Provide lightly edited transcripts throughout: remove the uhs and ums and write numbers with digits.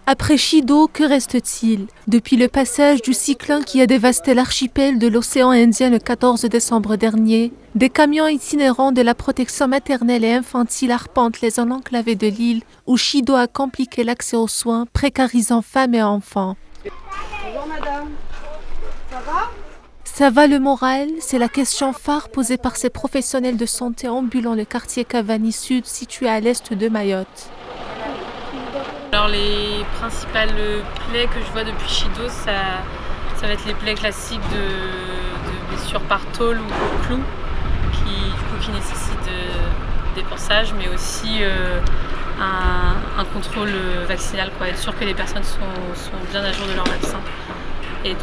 Après Chido, que reste-t-il? Depuis le passage du cyclone qui a dévasté l'archipel de l'océan Indien le 14 décembre dernier, des camions itinérants de la protection maternelle et infantile arpentent les zones enclavées de l'île où Chido a compliqué l'accès aux soins, précarisant femmes et enfants. Bonjour madame, ça va? Ça va le moral? C'est la question phare posée par ces professionnels de santé ambulant le quartier Cavani Sud situé à l'est de Mayotte. Alors les principales plaies que je vois depuis Chido, ça va être les plaies classiques de blessures par tôle ou clou qui nécessitent des pansages, mais aussi un contrôle vaccinal, quoi, être sûr que les personnes sont bien à jour de leur vaccin. Et donc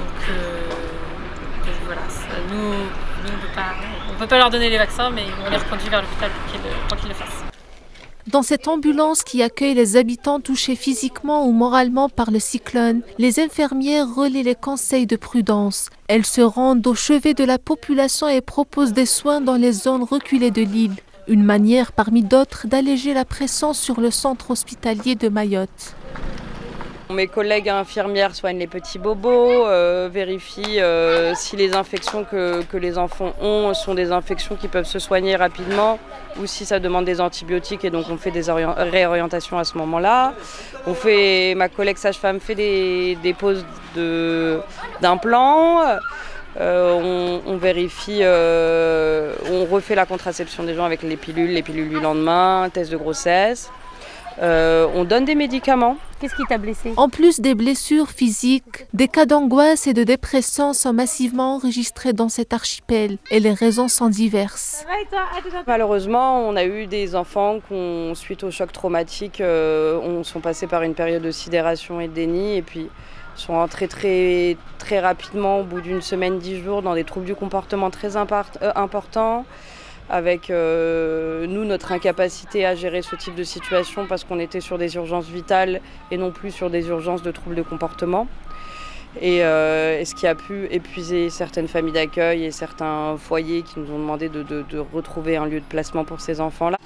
voilà, nous on ne peut pas leur donner les vaccins, mais on les reconduit vers l'hôpital pour qu'ils le fassent. Dans cette ambulance qui accueille les habitants touchés physiquement ou moralement par le cyclone, les infirmières relaient les conseils de prudence. Elles se rendent au chevet de la population et proposent des soins dans les zones reculées de l'île. Une manière parmi d'autres d'alléger la pression sur le centre hospitalier de Mayotte. Mes collègues infirmières soignent les petits bobos, vérifient si les infections que les enfants ont sont des infections qui peuvent se soigner rapidement ou si ça demande des antibiotiques, et donc on fait des réorientations à ce moment-là. Ma collègue sage-femme fait des poses d'implants. On vérifie, on refait la contraception des gens avec les pilules du lendemain, test de grossesse. On donne des médicaments. Qu'est-ce qui t'a blessé? En plus des blessures physiques, des cas d'angoisse et de dépression sont massivement enregistrés dans cet archipel et les raisons sont diverses. Malheureusement, on a eu des enfants qui, suite au choc traumatique, sont passés par une période de sidération et de déni, et puis sont rentrés très rapidement, au bout d'une semaine, 10 jours, dans des troubles du comportement très importants, avec nous, notre incapacité à gérer ce type de situation parce qu'on était sur des urgences vitales et non plus sur des urgences de troubles de comportement. Et ce qui a pu épuiser certaines familles d'accueil et certains foyers qui nous ont demandé de retrouver un lieu de placement pour ces enfants-là.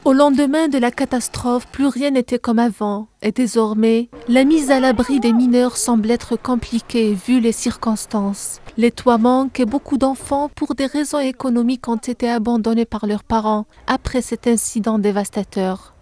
Au lendemain de la catastrophe, plus rien n'était comme avant. Et désormais, la mise à l'abri des mineurs semble être compliquée vu les circonstances. Les toits manquent et beaucoup d'enfants, pour des raisons économiques, ont été abandonnés par leurs parents après cet incident dévastateur.